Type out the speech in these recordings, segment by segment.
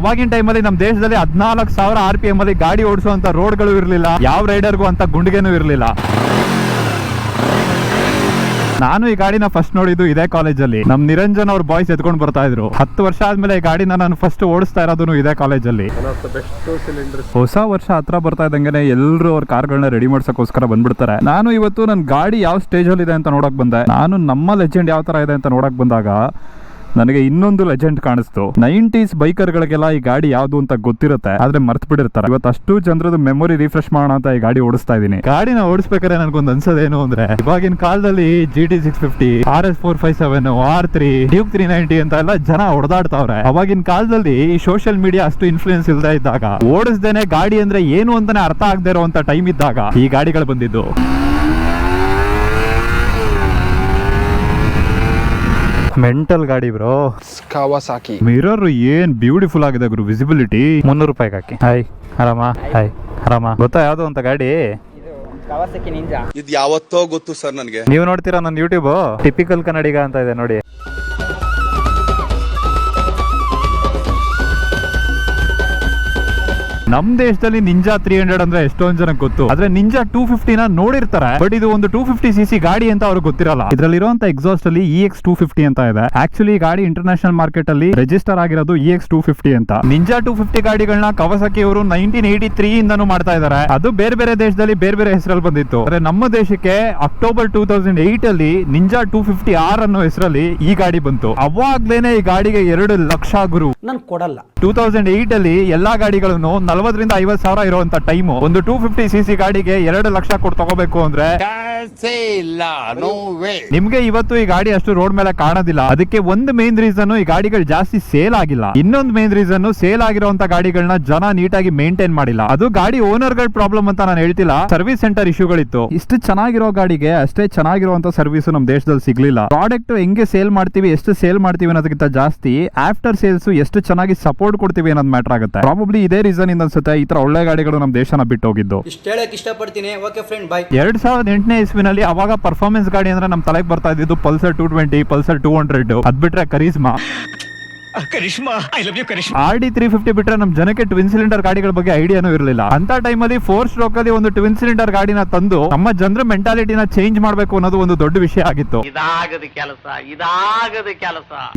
ಅವಾಗಿನ ಟೈಮಲ್ಲಿ ನಮ್ಮ ದೇಶದಲ್ಲಿ 14,000 RPM ಅಲ್ಲಿ ಗಾಡಿ ಓಡಿಸುವಂತ ರೋಡ್ಗಳು ಇರಲಿಲ್ಲ, ಯಾವ ರೈಡರ್ಗೂ ಅಂತ ಗುಂಡಿಗೆನೂ ಇರಲಿಲ್ಲ. ನಾನು ಈ ಗಾಡಿನ ಫಸ್ಟ್ ನೋಡಿದ್ದು ಇದೇ ಕಾಲೇಜಲ್ಲಿ. ನಮ್ ನಿರಂಜನ್ ಅವ್ರ ಬಾಯ್ಸ್ ಎತ್ಕೊಂಡು ಬರ್ತಾ ಇದ್ರು. 10 ವರ್ಷ ಆದ್ಮೇಲೆ ಈ ಗಾಡಿನ ನಾನು ಫಸ್ಟ್ ಓಡಿಸ್ತಾ ಇರೋದು ಇದೇ ಕಾಲೇಜಲ್ಲಿ. ಹೊಸ ವರ್ಷ ಹತ್ರ ಬರ್ತಾ ಇದ್ದಂಗೆ ಎಲ್ಲರೂ ಅವ್ರ ಕಾರ್ಗಳನ್ನ ರೆಡಿ ಮಾಡ್ಸಕ್ಕೋಸ್ಕರ ಬಂದ್ಬಿಡ್ತಾರೆ. ನಾನು ಇವತ್ತು ನನ್ನ ಗಾಡಿ ಯಾವ ಸ್ಟೇಜ್ ಅಲ್ಲಿ ಇದೆ ಅಂತ ನೋಡಕ್ ಬಂದೆ. ನಾನು ನಮ್ಮ ಲೆಜೆಂಡ್ ಯಾವ ತರ ಇದೆ ಅಂತ ನೋಡಕ್ ಬಂದಾಗ ನನಗೆ ಇನ್ನೊಂದು ಲೆಜೆಂಡ್ ಕಾಣಿಸ್ತು. 90s ಬೈಕರ್ಗಳಿಗೆಲ್ಲ ಈ ಗಾಡಿ ಯಾವ್ದು ಅಂತ ಗೊತ್ತಿರುತ್ತೆ, ಆದ್ರೆ ಮರ್ತ್ ಬಿಟ್ಟಿರ್ತಾರೆ. ಇವತ್ತು ಅಷ್ಟು ಜನರದ್ದು ಮೆಮೊರಿ ರಿಫ್ರೆಶ್ ಮಾಡೋಣ ಅಂತ ಈ ಗಾಡಿ ಓಡಿಸ್ತಾ ಇದೀನಿ. ಗಾಡಿನ ಓಡಿಸ್ಬೇಕಾದ್ರೆ ನನಗೊಂದು ಅನ್ಸೋದೇನು ಅಂದ್ರೆ, ಇವಾಗಿನ ಕಾಲದಲ್ಲಿ GT 650, RS 457, R3, Duke 390 ಅಂತ ಎಲ್ಲ ಜನ ಹೊಡೆದಾಡ್ತಾವ್ರೆ. ಅವಾಗಿನ ಕಾಲದಲ್ಲಿ ಈ ಸೋಷಿಯಲ್ ಮೀಡಿಯಾ ಅಷ್ಟು ಇನ್ಫ್ಲೂಯೆನ್ಸ್ ಇಲ್ದೇ ಇದ್ದಾಗ, ಓಡಿಸ್ದೇನೆ ಗಾಡಿ ಅಂದ್ರೆ ಏನು ಅಂತಾನೆ ಅರ್ಥ ಆಗದೆ ಇರುವಂತ ಟೈಮ್ ಇದ್ದಾಗ ಈ ಗಾಡಿಗಳು ಬಂದಿದ್ದು. ಮೆಂಟಲ್ ಗಾಡಿ ಬ್ರೋ. ಕಾವಾಸಾಕಿ ಮಿರರ್ ಏನ್ ಬ್ಯೂಟಿಫುಲ್ ಆಗಿದೆ ಗುರು. ವಿಸಿಬಿಲಿಟಿ 300 ರೂಪಾಯಿಗೆ ಹಾಕಿ. ಹಾಯ್ ಆರಾಮ. ಹಾಯ್ ಆರಾಮ. ಗೊತ್ತಾ ಯಾವ್ದು ಅಂತ ಗಾಡಿ? ಇದು ಯಾವತ್ತೋ ಗೊತ್ತು ಸರ್ ನನಗೆ. ನೀವು ನೋಡ್ತೀರಾ ನನ್ನ ಯೂಟ್ಯೂಬ್? ಟಿಪಿಕಲ್ ಕನ್ನಡಿಗ ಅಂತ ಇದೆ ನೋಡಿ. ನಮ್ ದೇಶದಲ್ಲಿ ನಿಂಜಾ 300 ಅಂದ್ರೆ ಎಷ್ಟೊಂದ್ ಜನಕ್ಕೆ ಗೊತ್ತು, ಆದ್ರೆ ನಿಂಜಾ 250 ನ ನೋಡಿರ್ತಾರೆ, ಬಟ್ ಇದು ಒಂದು 250cc ಗಾಡಿ ಅಂತ ಅವ್ರಿಗೆ ಗೊತ್ತಿರಲ್ಲ. ಇದ್ರಲ್ಲಿರುವಂತ ಎಕ್ಸಾಸ್ಟ್ ಅಲ್ಲಿ EX 250 ಅಂತ ಇದೆ. ಆಕ್ಚುಲಿ ಗಾಡಿ ಇಂಟರ್ನ್ಯಾಷನಲ್ ಮಾರ್ಕೆಟ್ ಅಲ್ಲಿ ರಿಜಿಸ್ಟರ್ ಆಗಿರೋದು EX 250 ಅಂತ. ನಿಂಜಾ 250 ಗಾಡಿಗಳನ್ನ ಕವಾಸಾಕಿ ಅವರು 1983 ಇಂದನೂ ಮಾಡ್ತಾ ಇದಾರೆ. ಅದು ಬೇರೆ ಬೇರೆ ದೇಶದಲ್ಲಿ ಬೇರೆ ಬೇರೆ ಹೆಸರಲ್ಲಿ ಬಂದಿತ್ತು. ಆದ್ರೆ ನಮ್ಮ ದೇಶಕ್ಕೆ ಅಕ್ಟೋಬರ್ 2008 ಅಲ್ಲಿ ನಿಂಜಾ 250R ಅನ್ನೋ ಹೆಸರಲ್ಲಿ ಈ ಗಾಡಿ ಬಂತು. ಅವಾಗ್ಲೇನೆ ಈ ಗಾಡಿಗೆ 2 ಲಕ್ಷ ಗುರು. ನಾನು ಕೊಡಲ್ಲ. 2008 ಅಲ್ಲಿ ಎಲ್ಲಾ ಗಾಡಿಗಳನ್ನು 40,000 to 50,000 ಇರುವಂತ ಟೈಮು. ಒಂದು 250cc ಗಾಡಿಗೆ 2 ಲಕ್ಷ ಕೊಟ್ಟು ತಗೋಬೇಕು ಅಂದ್ರೆ ನಿಮ್ಗೆ ಇವತ್ತು ಈ ಗಾಡಿ ಅಷ್ಟು ರೋಡ್ ಮೇಲೆ ಕಾಣೋದಿಲ್ಲ. ಅದಕ್ಕೆ ಒಂದು ಮೇನ್ ರೀಸನ್ ಈ ಗಾಡಿಗಳು ಜಾಸ್ತಿ ಸೇಲ್ ಆಗಿಲ್ಲ. ಇನ್ನೊಂದು ಮೇನ್ ರೀಸನ್ ಸೇಲ್ ಆಗಿರುವಂತ ಗಾಡಿಗಳನ್ನ ಜನ ನೀಟಾಗಿ ಮೇಂಟೈನ್ ಮಾಡಿಲ್ಲ. ಅದು ಗಾಡಿ ಓನರ್ ಗಳ ಪ್ರಾಬ್ಲಮ್ ಅಂತ ನಾನು ಹೇಳ್ತಿಲ್ಲ, ಸರ್ವಿಸ್ ಸೆಂಟರ್ ಇಶ್ಯೂಗಳಿತ್ತು. ಇಷ್ಟು ಚೆನ್ನಾಗಿರೋ ಗಾಡಿಗೆ ಅಷ್ಟೇ ಚೆನ್ನಾಗಿರುವಂತ ಸರ್ವಿಸ್ ನಮ್ ದೇಶದಲ್ಲಿ ಸಿಗ್ಲಿಲ್ಲ. ಪ್ರಾಡಕ್ಟ್ ಹೆಂಗೆ ಸೇಲ್ ಮಾಡ್ತೀವಿ, ಎಷ್ಟು ಸೇಲ್ ಮಾಡ್ತೀವಿ ಅನ್ನೋದಕ್ಕಿಂತ ಜಾಸ್ತಿ ಆಫ್ಟರ್ ಸೇಲ್ಸ್ ಎಷ್ಟು ಚೆನ್ನಾಗಿ ಸಪೋರ್ಟ್ ಕೊಡ್ತೀವಿ ಅನ್ನೋದು ಮ್ಯಾಟರ್ ಆಗುತ್ತೆ. ಪ್ರಾಬಬ್ಲಿ ಇದೇ ರೀಸನ್ ಇಂದ ಅನ್ಸುತ್ತೆ ಈ ತರ ಒಳ್ಳೆ ಗಾಡಿಗಳು ನಮ್ಮ ದೇಶನ ಬಿಟ್ಟು ಹೋಗಿದ್ದು. ಇಷ್ಟ ಹೇಳಕ್ ಇಷ್ಟಪಡ್ತೀನಿ. Okay friend, bye. 2008ನೇ ಇಸ್ವಿನಲ್ಲಿ ಅವಾಗ ಪರ್ಫಾರ್ಮೆನ್ಸ್ ಗಾಡಿ ಅಂದ್ರೆ ನಮ್ ತಲೆಗೆ ಬರ್ತಾ ಇದ್ದು ಪಲ್ಸರ್ 220, ಪಲ್ಸರ್ 200. ಅದ್ ಬಿಟ್ರೆ ಕರಿಸ್ಮಾ, RD 350 ಬಿಟ್ರೆ ನಮ್ ಜನಕ್ಕೆ ಟ್ವಿನ್ ಸಿಲಿಂಡರ್ ಗಾಡಿಗಳ ಬಗ್ಗೆ ಐಡಿಯಾನು ಇರಲಿಲ್ಲ. ಅಂತ ಟೈಮಲ್ಲಿ 4 ಸ್ಟ್ರೋಕ್ ಅಲ್ಲಿ ಒಂದು ಟ್ವಿನ್ ಸಿಲಿಂಡರ್ ಗಾಡಿನ ತಂದು ನಮ್ಮ ಜನರ ಮೆಂಟಾಲಿಟಿನ ಚೇಂಜ್ ಮಾಡಬೇಕು ಅನ್ನೋದು ಒಂದು ದೊಡ್ಡ ವಿಷಯ ಆಗಿತ್ತು.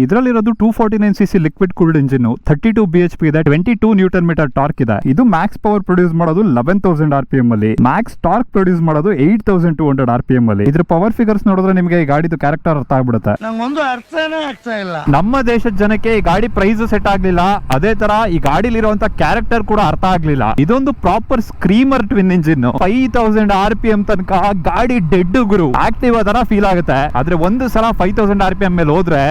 ಇದರಲ್ಲಿರೋದು 249cc liquid cooled engine, 32 bhp ಇದೆ, 22 ನ್ಯೂಟನ್ ಮೀಟರ್ ಟಾರ್ಕ್ ಇದೆ. ಇದು ಮ್ಯಾಕ್ಸ್ ಪವರ್ ಪ್ರೊಡ್ಯೂಸ್ ಮಾಡೋದು 11,000 RPM ಅಲ್ಲಿ, ಮ್ಯಾಕ್ಸ್ ಟಾರ್ಕ್ ಪ್ರೊಡ್ಯೂಸ್ ಮಾಡೋದು 8,200 RPM ಅಲ್ಲಿ. ಇದ್ರ ಪವರ್ ಫಿಗರ್ಸ್ ನೋಡಿದ್ರೆ ನಿಮಗೆ ಈ ಗಾಡಿದು ಕ್ಯಾರೆಕ್ಟರ್ ಅರ್ಥ ಆಗ್ಬಿಡುತ್ತೆ. ನಂಗೊಂದು ಅರ್ಥನೇ ಆಗ್ತಾ ಇಲ್ಲ. ನಮ್ಮ ದೇಶದ ಜನಕ್ಕೆ ಗಾಡಿ ಪ್ರೈಸ್ ಸೆಟ್ ಆಗ್ಲಿಲ್ಲ, ಅದೇ ತರ ಈ ಗಾಡಿಲಿರುವಂತ ಕ್ಯಾರೆಕ್ಟರ್ ಕೂಡ ಅರ್ಥ ಆಗ್ಲಿಲ್ಲ. ಇದೊಂದು ಪ್ರಾಪರ್ ಸ್ಕ್ರೀಮರ್ ಟ್ವಿನ್ ಇಂಜಿನ್, 5,000 RPM ತನಕ ಗಾಡಿ ಡೆಡ್ ಗುರು. ಆಕ್ಟಿವ್ ತರ ಫೀಲ್ ಆಗುತ್ತೆ. ಆದ್ರೆ ಒಂದು ಸಲ 5,000 RPM ಮೇಲೆ ಹೋದ್ರೆ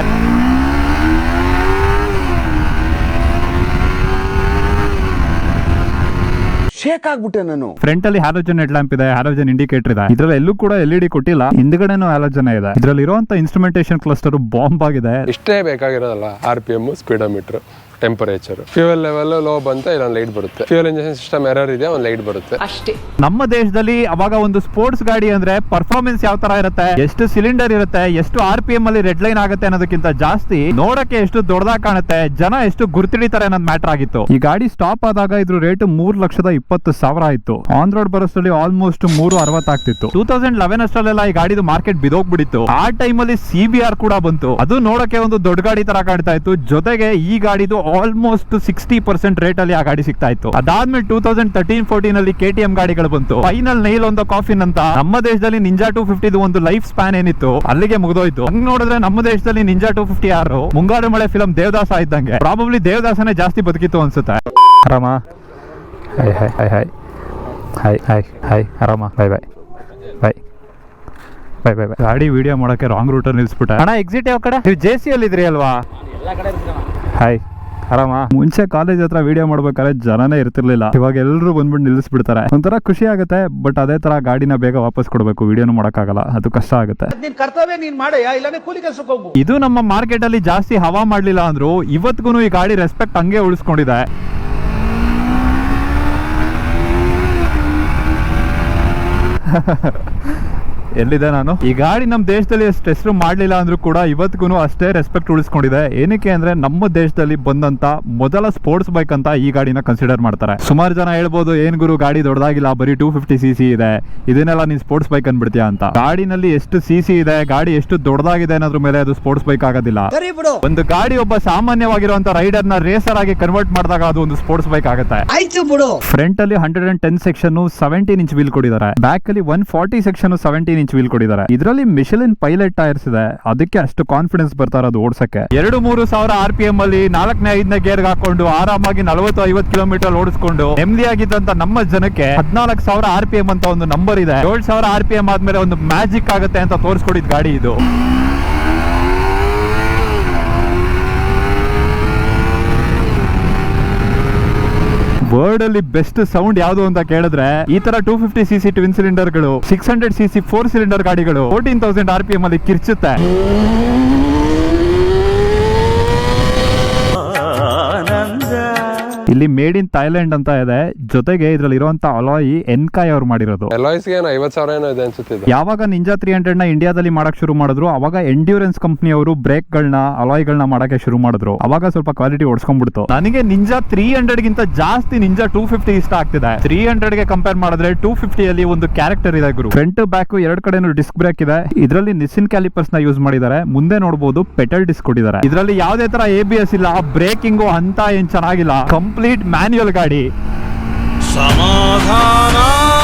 ಶೇಕ್ ಆಗ್ಬಿಟ್ಟೆ ನಾನು. ಫ್ರಂಟ್ ಅಲ್ಲಿ ಹ್ಯಾಲೋಜನ್ ಹೆಡ್ ಲ್ಯಾಂಪ್ ಇದೆ, ಹ್ಯಾಲೋಜನ್ ಇಂಡಿಕೇಟರ್ ಇದೆ. ಇದ್ರಲ್ಲಿ ಎಲ್ಲೂ ಕೂಡ LED ಕೊಟ್ಟಿಲ್ಲ, ಹಿಂದ್ಗಡೆನೂ ಹ್ಯಾಲೋಜನ್ ಇದೆ. ಇದ್ರಲ್ಲಿ ಇರುವಂತ ಇನ್ಸ್ಟ್ರುಮೆಂಟೇಷನ್ ಕ್ಲಸ್ಟರ್ ಬಾಂಬ್ ಆಗಿದೆ. ಇಷ್ಟೇ ಬೇಕಾಗಿರೋದಲ್ಲ, RPM, speedometer, temperature, fuel level low ಬಂತ ಇಲ್ಲೊಂದು ಲೈಟ್ ಬರುತ್ತೆ. ಫ್ಯೂಯಲ್ ಇಂಜೆಕ್ಷನ್ ಸಿಸ್ಟಮ್ ಎರರ್ ಇದೆ, ಒಂದು ಲೈಟ್ ಬರುತ್ತೆ ಅಷ್ಟೇ. ನಮ್ಮ ದೇಶದಲ್ಲಿ ಅವಾಗ ಒಂದು ಸ್ಪೋರ್ಟ್ಸ್ ಗಾಡಿ ಅಂದ್ರೆ ಪರ್ಫಾರ್ಮೆನ್ಸ್ ಯಾವ ತರ ಇರುತ್ತೆ, ಎಷ್ಟು ಸಿಲಿಂಡರ್ ಇರುತ್ತೆ, ಎಷ್ಟು RPM ಅಲ್ಲಿ ರೆಡ್ ಲೈನ್ ಆಗುತ್ತೆ ಅನ್ನೋದಕ್ಕಿಂತ ಜಾಸ್ತಿ ನೋಡಕ್ಕೆ ಎಷ್ಟು ದೊಡ್ಡದಾಗಿ ಕಾಣುತ್ತೆ, ಜನ ಎಷ್ಟು ಗುರ್ತಿಡಿತಾರೆ ಅನ್ನೋದು ಮ್ಯಾಟರ್ ಆಗಿತ್ತು. ಈ ಗಾಡಿ ಸ್ಟಾಪ್ ಆದಾಗ ಇದ್ರ ರೇಟ್ 3,20,000 ಆಯ್ತು. ಆನ್ ರೋಡ್ ಬರೋಷ್ಟರಲ್ಲಿ ಆಲ್ಮೋಸ್ಟ್ 360 ಆಗ್ತಿತ್ತು. 2011 ಅಷ್ಟರಲ್ಲೆಲ್ಲ ಈ ಗಾಡಿದು ಮಾರ್ಕೆಟ್ ಬಿದೋಗ್ಬಿಟ್ಟಿತ್ತು. ಆ ಟೈಮ್ ಅಲ್ಲಿ CBR ಕೂಡ ಬಂತು. ಅದು ನೋಡಕ್ಕೆ ಒಂದು ದೊಡ್ಡ ಗಾಡಿ ತರ ಕಾಣ್ತಾ ಇತ್ತು. ಜೊತೆಗೆ ಈ ಗಾಡಿದು ಆಲ್ಮೋಸ್ಟ್ 60% ರೇಟ್ ಅಲ್ಲಿ ಆ ಗಾಡಿ ಸಿಗ್ತಾ ಇತ್ತು. ಅದಾದ್ಮೇಲೆ 2013-14 ಅಲ್ಲಿ KTM ಗಾಡಿಗಳು ಬಂತು. ಫೈನಲ್ ನೈಲ್ ಒಂದು ಕಾಫಿನ್ ಅಂತ ನಮ್ಮ ದೇಶದಲ್ಲಿ ನಿಂಜಾ 250 ಒಂದು ಲೈಫ್ ಸ್ಪ್ಯಾನ್ ಏನಿತ್ತು ಅಲ್ಲಿಗೆ ಮುಗಿದೋಯ್ತು. ಹಂಗ್ ನೋಡಿದ್ರೆ ನಮ್ಮ ದೇಶದಲ್ಲಿ ನಿಂಜಾ 250 ಮುಂಗಾರು ಮಳೆ ಫಿಲಂ ದೇವದಾಸ ಇದ್ದಂಗೆ. ಪ್ರಾಬಬ್ಲಿ ದೇವದಾಸನೇ ಜಾಸ್ತಿ ಬದುಕಿತ್ತು ಅನ್ಸುತ್ತೆ. ಆರಾಮ. Hi hi hi hi hi hi hi ಆರಾಮ. Bye bye bye bye bye bye. ಗಾಡಿ ವಿಡಿಯೋ ಮಾಡಕ್ಕೆ ರಾಂಗ್ ರೂಟ್ ನಿಲ್ಸ್ಬಿಟ್ಟೆ. ಅಣ್ಣ ಎಕ್ಸಿಟ್ ಯಾವ ಕಡೆ? ನೀವು JC ಅಲ್ಲಿ ಇದ್ರಿ ಅಲ್ವಾ? ಹಾಯ್ ಆರಾಮ. ಮುಂಚೆ ಕಾಲೇಜ್ ಹತ್ರ ವಿಡಿಯೋ ಮಾಡ್ಬೇಕಾದ್ರೆ ಜನನೇ ಇರ್ತಿರ್ಲಿಲ್ಲ. ಇವಾಗ ಎಲ್ಲರೂ ಬಂದ್ಬಿಟ್ಟು ನಿಲ್ಲಿಸ್ಬಿಡ್ತಾರೆ. ಒಂಥರ ಖುಷಿ ಆಗುತ್ತೆ. ಬಟ್ ಅದೇ ತರ ಗಾಡಿನ ಬೇಗ ವಾಪಸ್ ಕೊಡ್ಬೇಕು, ವಿಡಿಯೋನು ಮಾಡಕ್ಕಾಗಲ್ಲ, ಅದು ಕಷ್ಟ ಆಗುತ್ತೆ. ಇದು ನಮ್ಮ ಮಾರ್ಕೆಟ್ ಅಲ್ಲಿ ಜಾಸ್ತಿ ಹವಾ ಮಾಡ್ಲಿಲ್ಲ ಅಂದ್ರು ಇವತ್ತಿಗೂ ಈ ಗಾಡಿ ರೆಸ್ಪೆಕ್ಟ್ ಹಂಗೆ ಉಳಿಸ್ಕೊಂಡಿದೆ. ಎಲ್ಲಿದೆ ನಾನು. ಈ ಗಾಡಿ ನಮ್ಮ ದೇಶದಲ್ಲಿ ಎಷ್ಟು ಹೆಸರು ಮಾಡ್ಲಿಲ್ಲ ಅಂದ್ರೂ ಕೂಡ ಇವತ್ತಿಗೂ ಅಷ್ಟೇ ರೆಸ್ಪೆಕ್ಟ್ ಉಳಿಸ್ಕೊಂಡಿದೆ. ಏನಕ್ಕೆ ಅಂದ್ರೆ ನಮ್ಮ ದೇಶದಲ್ಲಿ ಬಂದಂತ ಮೊದಲ ಸ್ಪೋರ್ಟ್ಸ್ ಬೈಕ್ ಅಂತ ಈ ಗಾಡಿನ ಕನ್ಸಿಡರ್ ಮಾಡ್ತಾರೆ. ಸುಮಾರು ಜನ ಹೇಳ್ಬೋದು ಏನ್ ಗುರು ಗಾಡಿ ದೊಡ್ಡದಾಗಿಲ್ಲ, ಬರೀ 250cc ಇದೆ, ಇದನ್ನೆಲ್ಲ ನೀನ್ ಸ್ಪೋರ್ಟ್ಸ್ ಬೈಕ್ ಅನ್ಬಿಡ್ತೀಯ ಅಂತ. ಗಾಡಿನಲ್ಲಿ ಎಷ್ಟು ಸಿಸಿ ಇದೆ, ಗಾಡಿ ಎಷ್ಟು ದೊಡ್ಡದಾಗಿದೆ ಅನ್ನೋದ್ರ ಮೇಲೆ ಅದು ಸ್ಪೋರ್ಟ್ಸ್ ಬೈಕ್ ಆಗೋದಿಲ್ಲ. ಒಂದು ಗಾಡಿ ಒಬ್ಬ ಸಾಮಾನ್ಯವಾಗಿರುವಂತ ರೈಡರ್ ನ ರೇಸರ್ ಆಗಿ ಕನ್ವರ್ಟ್ ಮಾಡಿದಾಗ ಅದು ಒಂದು ಸ್ಪೋರ್ಟ್ಸ್ ಬೈಕ್ ಆಗುತ್ತೆ. ಫ್ರಂಟ್ ಅಲ್ಲಿ 110 ಸೆಕ್ಷನ್ 17 ಇಂಚ್ ವೀಲ್ ಕೊಟ್ಟಿದ್ದಾರೆ. ಬ್ಯಾಕ್ ಅಲ್ಲಿ 140 ಸೆಕ್ಷನ್ 17 ಇಂಚ್ ವೀಲ್ ಕೊಟ್ಟಿದ್ದಾರೆ. ಇದರಲ್ಲಿ ಮಿಶೆಲಿನ್ ಪೈಲಟ್ ಟೈರ್ಸ್ ಇದೆ, ಅದಕ್ಕೆ ಅಷ್ಟು ಕಾನ್ಫಿಡೆನ್ಸ್ ಬರ್ತಾ ಇರೋದು ಓಡಿಸಕ್ಕೆ. 2-3 ಸಾವಿರ RPM ಅಲ್ಲಿ 4ನೇ 5ನೇ ಗೇರ್ ಹಾಕೊಂಡು ಆರಾಮಾಗಿ 40-50 ಕಿಲೋಮೀಟರ್ ಓಡಿಸ್ಕೊಂಡು ನೆಮ್ಮದಿಯಾಗಿದ್ದಂತ ನಮ್ಮ ಜನಕ್ಕೆ 14,000 RPM ಅಂತ ಒಂದು ನಂಬರ್ ಇದೆ. 7,000 RPM ಆದ್ಮೇಲೆ ಒಂದು ಮ್ಯಾಜಿಕ್ ಆಗುತ್ತೆ ಅಂತ ತೋರಿಸ್ಕೊಡಿದ್ ಗಾಡಿ ಇದು. ವರ್ಲ್ಡ್ ಅಲ್ಲಿ ಬೆಸ್ಟ್ ಸೌಂಡ್ ಯಾವುದು ಅಂತ ಕೇಳಿದ್ರೆ ಈ ತರ 250cc ಟ್ವಿನ್ ಸಿಲಿಂಡರ್ ಗಳು, 600cc 4 ಸಿಲಿಂಡರ್ ಗಾಡಿಗಳು 14,000 RPM ಅಲ್ಲಿ ಕಿರ್ಚುತ್ತೆ. ಇಲ್ಲಿ ಮೇಡ್ ಇನ್ ಥೈಲ್ಯಾಂಡ್ ಅಂತ ಇದೆ. ಜೊತೆಗೆ ಇದ್ರಲ್ಲಿ ಇರುವಂತ ಅಲಾಯ್ ಎನ್ಕಾಯ್ ಅವ್ರು ಮಾಡಿರೋದು. ಅಲಾಯ್ಸ್ಗೆ 50,000 ಏನೋ ಇದೆ ಅನ್ಸುತ್ತೆ. ಯಾವಾಗ ನಿಂಜಾ 300 ನ ಇಂಡಿಯಾದಲ್ಲಿ ಮಾಡಕ್ ಶುರು ಮಾಡಿದ್ರು ಅವಾಗ ಎಂಡ್ಯೂರೆನ್ಸ್ ಕಂಪನಿ ಅವರು ಬ್ರೇಕ್ ಗಳನ್ನ ಅಲಾಯ್ ಗಳನ್ನ ಮಾಡಕ್ಕೆ ಶುರು ಮಾಡಿದ್ರು. ಅವಾಗ ಸ್ವಲ್ಪ ಕ್ವಾಲಿಟಿ ಓಡಿಸ್ಕೊಂಡ್ಬಿಡ್ತು. ನನಗೆ ನಿಂಜಾ 300 ಗಿಂತ ಜಾಸ್ತಿ ನಿಂಜಾ 250 ಇಷ್ಟ ಆಗ್ತಿದೆ. 300 ಗೆ ಕಂಪೇರ್ ಮಾಡಿದ್ರೆ 250 ಅಲ್ಲಿ ಒಂದು ಕ್ಯಾರೆಕ್ಟರ್ ಇದೆ ಗುರು. ಫ್ರಂಟ್ ಬ್ಯಾಕ್ ಎರಡ್ ಕಡೆನೂ ಡಿಸ್ಕ್ ಬ್ರೇಕ್ ಇದೆ. ಇದರಲ್ಲಿ ನಿಸ್ಸಿನ್ ಕ್ಯಾಲಿಪರ್ಸ್ ನ ಯೂಸ್ ಮಾಡಿದ್ದಾರೆ. ಮುಂದೆ ನೋಡಬಹುದು ಪೆಟಲ್ ಡಿಸ್ಕ್ ಕೊಟ್ಟಿದ್ದಾರೆ. ಇದರಲ್ಲಿ ಯಾವುದೇ ತರ ABS ಇಲ್ಲ, ಬ್ರೇಕಿಂಗು ಅಂತ ಏನ್ ಚೆನ್ನಾಗಿಲ್ಲ. ಕಂಪ್ಲೀಟ್ ಮ್ಯಾನ್ಯುಯಲ್ ಗಾಡಿ. ಸಮಾಧಾನ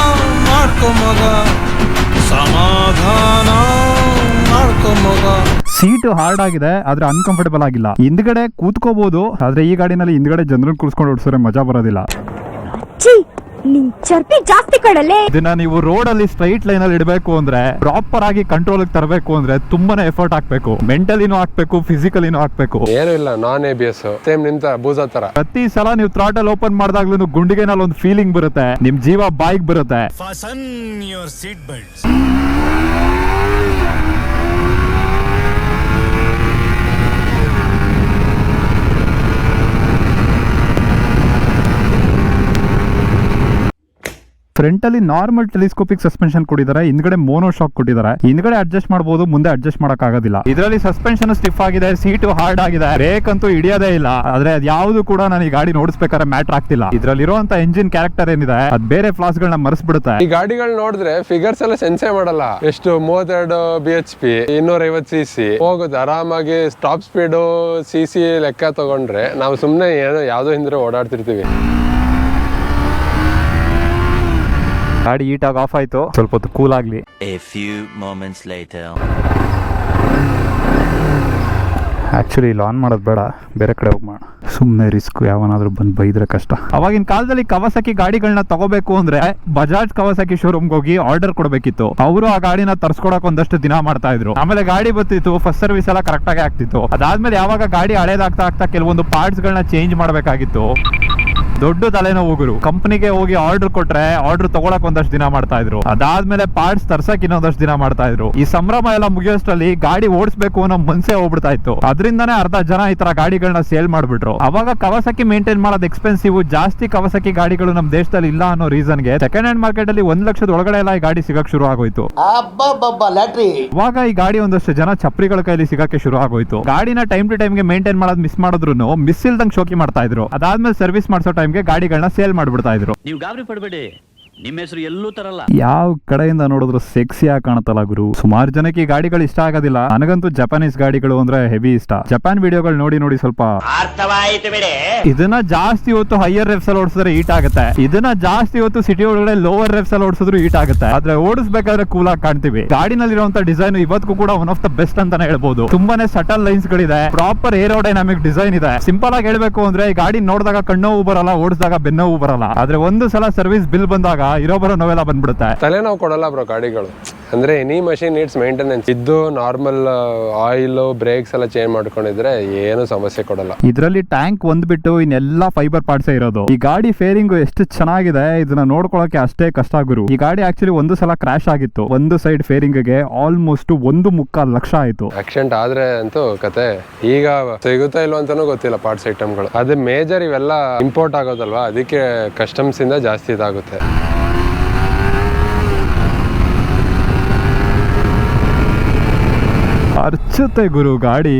ಮಾಡ್ಕೊ ಮಗ, ಸಮಾಧಾನ ಮಾಡ್ಕೊ ಮಗ. ಸೀಟ್ ಹಾರ್ಡ್ ಆಗಿದೆ ಆದ್ರೆ ಅನ್ಕಂಫರ್ಟಬಲ್ ಆಗಿಲ್ಲ. ಹಿಂದ್ಗಡೆ ಕೂತ್ಕೋಬಹುದು, ಆದ್ರೆ ಈ ಗಾಡಿನಲ್ಲಿ ಹಿಂದ್ಗಡೆ ಜನರನ್ನ ಕೂರಿಸ್ಕೊಂಡು ಓಡಿಸಿದ್ರೆ ಮಜಾ ಬರೋದಿಲ್ಲ. ಚರ್ಪಿ ಜಾಸ್ತಿ ಕಡಲೆ. ಇದನ್ನ ನೀವು ರೋಡ್ ಅಲ್ಲಿ ಸ್ಟ್ರೈಟ್ ಲೈನ್ ಅಲ್ಲಿ ಇಡಬೇಕು ಅಂದ್ರೆ, ಪ್ರಾಪರ್ ಆಗಿ ಕಂಟ್ರೋಲ್ ತರಬೇಕು ಅಂದ್ರೆ ತುಂಬಾನೇ ಎಫರ್ಟ್ ಹಾಕ್ಬೇಕು. ಮೆಂಟಲಿನೂ ಹಾಕ್ಬೇಕು, ಫಿಸಿಕಲಿನೂ ಹಾಕ್ಬೇಕು. ಏನು ಇಲ್ಲ, ನಾನ್ ABS ಸೇಮ್ ನಿಂತ ಬೂಸಾ ತರ. ಪ್ರತಿ ಸಲ ನೀವು ಥ್ರಾಟಲ್ ಓಪನ್ ಮಾಡಿದಾಗ್ಲೂ ಗುಂಡಿಗೆನಲ್ಲಿ ಒಂದು ಫೀಲಿಂಗ್ ಬರುತ್ತೆ, ನಿಮ್ ಜೀವ ಬಾಯಿಗೆ ಬರುತ್ತೆ. ಫಾಸನ್ ಯುವರ್ ಸೀಟ್ ಬೆಲ್ಟ್ಸ್. ಫ್ರಂಟ್ ಅಲ್ಲಿ ನಾರ್ಮಲ್ ಟೆಲಿಸ್ಕೋಪಿಕ್ ಸಸ್ಪೆನ್ಷನ್ ಕೊಟ್ಟಿದ್ದಾರೆ. ಹಿಂದ್ಗಡೆ ಮೋನೋ ಶಾಕ್ ಕೊಟ್ಟಿದ್ದಾರೆ. ಹಿಂದ್ಗಡೆ ಅಡ್ಜಸ್ಟ್ ಮಾಡಬಹುದು, ಮುಂದೆ ಅಡ್ಜಸ್ಟ್ ಮಾಡಕ್ ಆಗೋದಿಲ್ಲ. ಇದರಲ್ಲಿ ಸಸ್ಪೆನ್ಷನ್ ಸ್ಟಿಫ್ ಆಗಿದೆ, ಸೀಟು ಹಾರ್ಡ್ ಆಗಿದೆ, ಬ್ರೇಕ್ ಅಂತೂ ಹಿಡಿಯೋದೇ ಇಲ್ಲ. ಆದ್ರೆ ಯಾವ್ದು ಕೂಡ ನಾನು ಈ ಗಾಡಿ ನೋಡಿಸ್ಬೇಕಾದ್ರೆ ಮ್ಯಾಟರ್ ಆಗ್ತಿಲ್ಲ. ಇದ್ರಲ್ಲಿ ಇರುವಂತ ಎಂಜಿನ್ ಕ್ಯಾರೆಕ್ಟರ್ ಏನಿದೆ ಅದ್ ಬೇರೆ ಫ್ಲಾಸ್ ಗಳನ್ನ ಮರೆಸ್ಬಿಡುತ್ತೆ. ಈ ಗಾಡಿಗಳು ನೋಡಿದ್ರೆ ಫಿಗರ್ಸ್ ಎಲ್ಲ ಸೆನ್ಸೇ ಮಾಡಲ್ಲ. ಎಷ್ಟು 32 BHP 250cc ಹೋಗುತ್ತೆ ಆರಾಮಾಗಿ. ಟಾಪ್ ಸ್ಪೀಡ್ CC ಲೆಕ್ಕ ತಗೊಂಡ್ರೆ ನಾವು ಸುಮ್ನೆ ಏನೋ ಯಾವ್ದೋ ಹಿಂದ್ರೆ ಓಡಾಡ್ತಿರ್ತೀವಿ. ಗಾಡಿ ಹೀಟಾಗಿ ಆಫ್ ಆಯ್ತು, ಸ್ವಲ್ಪ ಹೊತ್ತು ಕೂಲ್ ಆಗ್ಲಿ. A few moments later. Actually ಇಲ್ಲಿ ಆನ್ ಮಾಡೋದು ಬೇಡ, ಬೇರೆ ಕಡೆ ಹೋಗಿ ಮಾಡೋಣ. ಸುಮ್ಮನೆ ರಿಸ್ಕ್, ಯಾವನಾದ್ರೂ ಬಂದು ಬೈದ್ರೆ ಕಷ್ಟ. ಅವಾಗಿನ ಕಾಲದಲ್ಲಿ ಕವಾಸಕಿ ಗಾಡಿಗಳನ್ನ ತಗೋಬೇಕು ಅಂದ್ರೆ ಬಜಾಜ್ ಕವಾಸಕಿ ಶೋರೂಮ್ಗೆ ಹೋಗಿ ಆರ್ಡರ್ ಕೊಡಬೇಕಿತ್ತು. ಅವರು ಆ ಗಾಡಿನ ತರ್ಸ್ಕೊಡಕ್ ಒಂದಷ್ಟು ದಿನ ಮಾಡ್ತಾ ಇದ್ರು. ಆಮೇಲೆ ಗಾಡಿ ಬರ್ತಿತ್ತು, ಫಸ್ಟ್ ಸರ್ವಿಸ್ ಎಲ್ಲ ಕರೆಕ್ಟ್ ಆಗಿ ಆಗ್ತಿತ್ತು. ಅದಾದ್ಮೇಲೆ ಯಾವಾಗ ಗಾಡಿ ಹಳೇದಾಗ್ತಾ ಆಗ್ತಾ ಕೆಲವೊಂದು ಪಾರ್ಟ್ಸ್ ಗಳನ್ನ ಚೇಂಜ್ ಮಾಡ್ಬೇಕಾಗಿತ್ತು. ದೊಡ್ಡ ತಲೆನೋವು ಗುರು. ಕಂಪನಿಗೆ ಹೋಗಿ ಆರ್ಡರ್ ಕೊಟ್ರೆ ಆರ್ಡರ್ ತಗೊಳಕ್ ಒಂದಷ್ಟು ದಿನ ಮಾಡ್ತಾ ಇದ್ರು. ಅದಾದ್ಮೇಲೆ ಪಾರ್ಟ್ಸ್ ತರ್ಸಕ್ ಇನ್ನೊಂದಷ್ಟು ದಿನ ಮಾಡ್ತಾ ಇದ್ರು. ಈ ಸಂಭ್ರಮ ಎಲ್ಲ ಮುಗಿಯೋಷ್ಟರಲ್ಲಿ ಗಾಡಿ ಓಡಿಸ್ಬೇಕು ಅನ್ನೋ ಮನ್ಸೇ ಹೋಗ್ಬಿಡ್ತಾ ಇತ್ತು. ಅದರಿಂದಾನೇ ಅರ್ಧ ಜನ ಈ ತರ ಗಾಡಿಗಳನ್ನ ಸೇಲ್ ಮಾಡ್ಬಿಟ್ರು. ಅವಾಗ ಕವಾಸಕಿ ಮೇಂಟೈನ್ ಮಾಡೋದು ಎಕ್ಸ್ಪೆನ್ಸಿವ್. ಜಾಸ್ತಿ ಕವಾಸಕಿ ಗಾಡಿಗಳು ನಮ್ಮ ದೇಶದಲ್ಲಿ ಇಲ್ಲ ಅನ್ನೋ ರೀಸನ್ಗೆ ಸೆಕೆಂಡ್ ಹ್ಯಾಂಡ್ ಮಾರ್ಕೆಟ್ ಅಲ್ಲಿ 1 ಲಕ್ಷದ ಒಳಗಡೆ ಎಲ್ಲ ಈ ಗಾಡಿ ಸಿಗಕ್ ಶುರು ಆಗೋಯ್ತು. ಅವಾಗ ಈ ಗಾಡಿ ಒಂದಷ್ಟು ಜನ ಚಪ್ರಿಗಳ ಕೈಲಿ ಸಿಗಕ್ಕೆ ಶುರು ಆಗೋಯ್ತು. ಗಾಡಿನ ಟೈಮ್ ಟು ಟೈಮ್ಗೆ ಮೇಂಟೈನ್ ಮಾಡೋದು ಮಿಸ್ ಮಾಡಿದ್ರು ಮಿಸ್ ಇಲ್ದಂಗ್ ಶೋಕಿ ಮಾಡ್ತಾ ಇದ್ರು. ಅದಾದ್ಮೇಲೆ ಸರ್ವಿಸ್ ಮಾಡಿಸೋ ಟೈಮ್ಗೆ ಗಾಡಿಗಳನ್ನ ಸೇಲ್ ಮಾಡ್ಬಿಡ್ತಾ ಇದ್ರು. ನೀವು ಗಾಬರಿ ಪಡಬೇಡಿ, ನಿಮ್ಮ ಹೆಸರು ಎಲ್ಲೂ ತರಲ್ಲ. ಯಾವ ಕಡೆಯಿಂದ ನೋಡಿದ್ರು ಸೆಕ್ಸಿ ಆಗಿ ಕಾಣುತ್ತಲ್ಲ ಗುರು. ಸುಮಾರು ಜನಕ್ಕೆ ಈ ಗಾಡಿಗಳು ಇಷ್ಟ ಆಗೋದಿಲ್ಲ. ನನಗಂತೂ ಜಪಾನೀಸ್ ಗಾಡಿಗಳು ಅಂದ್ರೆ ಹೆವಿ ಇಷ್ಟ. ಜಪಾನ್ ವಿಡಿಯೋಗಳು ನೋಡಿ ಸ್ವಲ್ಪ ಅರ್ಥವಾಯಿತು ಬಿಡಿ. ಇದನ್ನ ಜಾಸ್ತಿ ಹೊತ್ತು ಹೈಯರ್ ರೆಫ್ಸ್ ಅಲ್ಲಿ ಓಡಿಸಿದ್ರೆ ಹೀಟ್ ಆಗುತ್ತೆ. ಇದನ್ನ ಜಾಸ್ತಿ ಹೊತ್ತು ಸಿಟಿ ಒಳಗಡೆ ಲೋವರ್ ರೆಫ್ಸ್ ಅಲ್ಲಿ ಓಡಿಸಿದ್ರು ಹೀಟ್ ಆಗುತ್ತೆ. ಆದ್ರೆ ಓಡಿಸ್ಬೇಕಾದ್ರೆ ಕೂಲ್ ಆಗಿ ಕಾಣ್ತೀವಿ. ಗಾಡಿನಲ್ಲಿರುವಂತ ಡಿಸೈನ್ ಇವತ್ತಿಗೂ ಕೂಡ ಒನ್ ಆಫ್ ದ ಬೆಸ್ಟ್ ಅಂತಾನೆ ಹೇಳ್ಬೋದು. ತುಂಬಾನೇ ಸಟಲ್ ಲೈನ್ಸ್ ಗಳಿದೆ, ಪ್ರಾಪರ್ ಏರೋಡೈನಾಮಿಕ್ ಡಿಸೈನ್ ಇದೆ. ಸಿಂಪಲ್ ಆಗಿ ಹೇಳ್ಬೇಕು ಅಂದ್ರೆ ಈ ಗಾಡಿ ನೋಡಿದಾಗ ಕಣ್ಣೋವು ಬರಲ್ಲ, ಓಡಿಸಿದಾಗ ಬೆನ್ನೋವು ಬರಲ್ಲ. ಆದ್ರೆ ಒಂದು ಸಲ ಸರ್ವಿಸ್ ಬಿಲ್ ಬಂದಾಗ ಇರೋ ಬರೋ ನೋವೆಲ್ಲ ಬಂದ್ಬಿಡುತ್ತೆ. ತಲೆನೋವು ಕೊಡಲ್ಲ ಬ್ರೋ ಗಾಡಿಗಳು. ಅಂದ್ರೆ ಎನಿ ಮಷಿನ್ ನೀಡ್ಸ್ ಮೇಂಟೆನೆನ್ಸ್. ಇದ್ದು ನಾರ್ಮಲ್ ಆಯಿಲ್ ಬ್ರೇಕ್ಸ್ ಎಲ್ಲ ಚೇಂಜ್ ಮಾಡ್ಕೊಂಡಿದ್ರೆ ಏನು ಸಮಸ್ಯೆ ಕೊಡಲ್ಲ. ಇದರಲ್ಲಿ ಟ್ಯಾಂಕ್ ಒಂದ್ ಬಿಟ್ಟು ಇನ್ನೆಲ್ಲ ಫೈಬರ್ ಪಾರ್ಟ್ಸ್ ಇರೋದು. ಈ ಗಾಡಿ ಫೇರಿಂಗ್ ಎಷ್ಟು ಚೆನ್ನಾಗಿದೆ, ಇದನ್ನ ನೋಡ್ಕೊಳಕ್ಕೆ ಅಷ್ಟೇ ಕಷ್ಟ ಗುರು. ಈ ಗಾಡಿ ಆಕ್ಚುಲಿ ಒಂದು ಸಲ ಕ್ರಾಶ್ ಆಗಿತ್ತು. ಒಂದು ಸೈಡ್ ಫೇರಿಂಗ್ ಗೆ ಆಲ್ಮೋಸ್ಟ್ 1.25 ಲಕ್ಷ ಆಯ್ತು. ಆಕ್ಸಿಡೆಂಟ್ ಆದ್ರೆ ಅಂತೂ ಕತೆ. ಈಗ ಸಿಗುತ್ತಾ ಇಲ್ವ ಅಂತಾನೂ ಗೊತ್ತಿಲ್ಲ ಪಾರ್ಟ್ಸ್ ಐಟಮ್ಗಳು. ಅದೇ ಮೇಜರ್ ಇವೆಲ್ಲ ಇಂಪೋರ್ಟ್ ಆಗೋದಲ್ವಾ, ಅದಕ್ಕೆ ಕಸ್ಟಮ್ಸ್ ಇಂದ ಜಾಸ್ತಿ ಇದಾಗುತ್ತೆ. ಮಿಂಚುತ್ತೆ ಗುರು ಗಾಡಿ.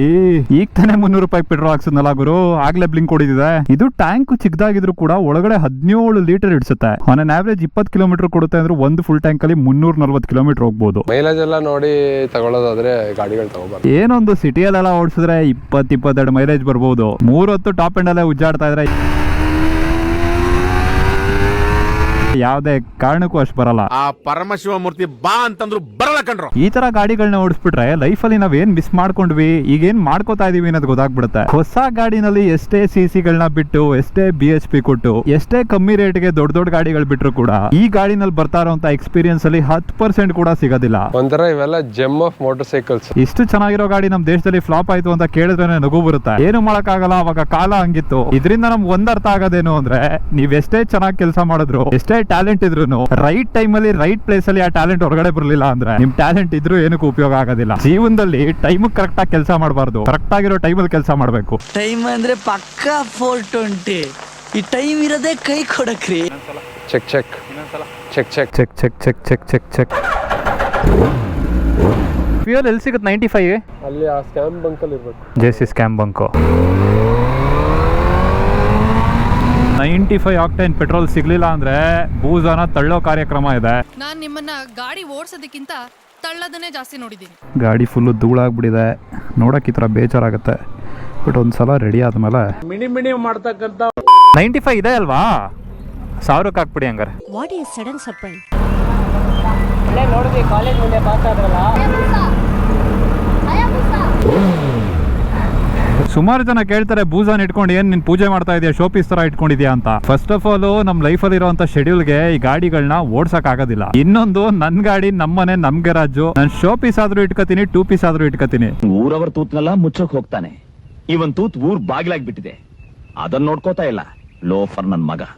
ಈಗ ತಾನೇ 300 ರೂಪಾಯಿ ಪೆಟ್ರೋಲ್ ಹಾಕ್ಸದ್ನಲ್ಲ ಗುರು, ಆಗ್ಲೇ ಬ್ಲಿಂಕ್ ಹೊಡಿದಿದೆ. ಇದು ಟ್ಯಾಂಕ್ ಚಿಕ್ಕದಾಗಿದ್ರು ಕೂಡ ಒಳಗಡೆ 17 ಲೀಟರ್ ಇಡ್ಸುತ್ತೆ. ಆನ್ ಅನ್ ಆವರೇಜ್ 20 ಕಿಲೋಮೀಟರ್ ಕೊಡುತ್ತೆ ಅಂದ್ರೆ ಒಂದು ಫುಲ್ ಟ್ಯಾಂಕ್ ಅಲ್ಲಿ 340 ಕಿಲೋಮೀಟರ್ ಹೋಗ್ಬೋದು. ಮೈಲೇಜ್ ಎಲ್ಲ ನೋಡಿ ತಗೊಳ್ಳೋದಾದ್ರೆ ಗಾಡಿಗಳು ತಗೋಬಾರ್ದು. ಏನೊಂದು ಸಿಟಿಯಲ್ಲೆಲ್ಲ ಓಡಿಸಿದ್ರೆ 20-22 ಮೈಲೇಜ್ ಬರ್ಬೋದು. 3 ಹೊತ್ತು ಟಾಪ್ ಎಂಡ್ ಅಲ್ಲೇ ಉಜ್ಜಾಡ್ತಾ ಇದ್ರೆ ಯಾವ್ದೇ ಕಾರಣಕ್ಕೂ ಅಷ್ಟು ಬರಲ್ಲ. ಆ ಪರಮಶಿವಮೂರ್ತಿ ಬಾ ಅಂತಂದ್ರು ಬರಲ್ಲ ಕಣ್ರು. ಈ ತರ ಗಾಡಿಗಳನ್ನ ಓಡಿಸ್ಬಿಟ್ರೆ ಲೈಫ್ ಅಲ್ಲಿ ನಾವ್ ಏನ್ ಮಿಸ್ ಮಾಡ್ಕೊಂಡ್ವಿ, ಈಗ ಏನ್ ಮಾಡ್ಕೋತಾ ಇದೀವಿ ಅನ್ನೋದು ಗೊತ್ತಾಗ್ಬಿಡುತ್ತೆ. ಹೊಸ ಗಾಡಿನಲ್ಲಿ ಎಷ್ಟೇ CC ಬಿಟ್ಟು, ಎಷ್ಟೇ BHP ಕೊಟ್ಟು, ಎಷ್ಟೇ ಕಮ್ಮಿ ರೇಟ್ಗೆ ದೊಡ್ಡ ದೊಡ್ಡ ಗಾಡಿಗಳು ಬಿಟ್ರು ಕೂಡ ಈ ಗಾಡಿನಲ್ಲಿ ಬರ್ತಾ ಇರೋಂತ ಎಕ್ಸ್ಪೀರಿಯನ್ಸ್ ಅಲ್ಲಿ 10% ಕೂಡ ಸಿಗೋದಿಲ್ಲ. ಒಂಥರ ಇವೆಲ್ಲ ಜೆಮ್ ಆಫ್ ಮೋಟರ್ ಸೈಕಲ್ಸ್. ಇಷ್ಟು ಚೆನ್ನಾಗಿರೋ ಗಾಡಿ ನಮ್ ದೇಶದಲ್ಲಿ ಫ್ಲಾಪ್ ಆಯ್ತು ಅಂತ ಕೇಳಿದ್ರೆ ನಗು ಬರುತ್ತೆ. ಏನು ಮಾಡಕ್ಕಾಗಲ್ಲ, ಅವಾಗ ಕಾಲ ಹಂಗಿತ್ತು. ಇದರಿಂದ ನಮ್ಗೆ ಒಂದ್ ಅರ್ಥ ಆಗೋದೇನು ಅಂದ್ರೆ, ನೀವ್ ಎಷ್ಟೇ ಚೆನ್ನಾಗಿ ಕೆಲಸ ಮಾಡಿದ್ರು, ಎಷ್ಟೇ ಟ್ಯಾಲೆಂಟ್ ಇದ್ರು, ರೈಟ್ ಟೈಮ್ ಅಲ್ಲಿ ರೈಟ್ ಪ್ಲೇಸ್ ಅಲ್ಲಿ ಆ ಟ್ಯಾಲೆಂಟ್ ಹೊರಗಡೆ ಬರಲಿಲ್ಲ ಅಂದ್ರೆ ನಿಮ್ ಟ್ಯಾಲೆಂಟ್ ಇದ್ರೂ ಏನಕ್ಕೂ ಉಪಯೋಗ ಆಗೋದಿಲ್ಲ. ಜೀವನದಲ್ಲಿ ಟೈಮ್ ಕರೆಕ್ಟ್ ಆಗಿ ಕೆಲಸ ಮಾಡಬಾರ್ದು, ಕರೆಕ್ಟ್ ಆಗಿರೋ ಟೈಮಲ್ಲಿ ಕೆಲಸ ಮಾಡಬೇಕು. ಟೈಮ್ ಅಂದ್ರೆ ಪಕ್ಕಾ 420. ಈ ಟೈಮ್ ಇರೋದೇ ಕೈ ಕೊಡಕ್ರಿ. Check check check check check check check check check check. Fuel ಎಲ್ಲಿ ಸಿಗುತ್ತೆ? 95 ಅಲ್ಲಿ ಆ ಸ್ಕ್ಯಾಮ್ ಬಂಕಲ್ಲಿ ಇರ್ಬೇಕು. JC scam bunk. 95 octane petrol ಸಿಗ್ಲಿಲ್ಲ ಅಂದ್ರೆ ಬೂಜಾನ ತಳ್ಳೋ ಕಾರ್ಯಕ್ರಮ ಇದೆ. ನಾನ್ ನಿಮ್ಮನ್ನ ಗಾಡಿ ಓಡಿಸೋದಕ್ಕಿಂತ ತಳ್ಳೋದನ್ನೇ ಜಾಸ್ತಿ ನೋಡಿದ್ದೀನಿ. ಗಾಡಿ ಫುಲ್ಲು ಧೂಳಾಗ್ಬಿಟ್ಟಿದೆ, ನೋಡಕ್ ಈ ತರ ಬೇಜಾರಾಗುತ್ತೆ. ಬಟ್ ಒಂದ್ಸಲ ರೆಡಿ ಆದ್ಮೇಲೆ ಮಿನಿ ಮಾಡ್ತಕ್ಕಂತ 95 ಇದೆ ಅಲ್ವಾ, 1000ಕ್ಕೆ ಹಾಕ್ಬಿಡಿ ಹಂಗಾರೆ. What is sudden surprise? ನೋಡಿದ್ವಿ ಕಾಲೇಜ್ ಮುಂದೆ ಪಾಸ್ ಆದ್ರಲ್ಲ. ಸುಮಾರು ಜನ ಕೇಳ್ತಾರೆ ಬೂಜಾನ್ ಇಟ್ಕೊಂಡು ಏನ್ ನೀನ್ ಪೂಜೆ ಮಾಡ್ತಾ ಇದೆಯಾ, ಶೋಪೀಸ್ ತರ ಇಟ್ಕೊಂಡಿದ್ಯಾ ಅಂತ. ಫಸ್ಟ್ ಆಫ್ ಆಲ್ ನಮ್ ಲೈಫ್ ಅಲ್ಲಿ ಇರುವಂತ ಶೆಡ್ಯೂಲ್ಗೆ ಈ ಗಾಡಿಗಳನ್ನ ಓಡ್ಸಕ್ ಆಗೋದಿಲ್ಲ. ಇನ್ನೊಂದು, ನನ್ ಗಾಡಿ ನಮ್ಮನೆ ನಮ್ ಗರಾಜು, ನಾನು ಶೋಪೀಸ್ ಆದ್ರೂ ಇಟ್ಕೋತೀನಿ, 2 ಪೀಸ್ ಆದ್ರೂ ಇಟ್ಕೋತೀನಿ. ಊರವರ ತೂತ್ನೆಲ್ಲ ಮುಚ್ಚಕ್ ಹೋಗ್ತಾನೆ. ಇವನ್ ತೂತ್ ಊರ್ ಬಾಗಿಲಾಗ್ಬಿಟ್ಟಿದೆ, ಅದನ್ನ ನೋಡ್ಕೋತಾ ಇಲ್ಲ ಲೋಫರ್ ನನ್ ಮಗ.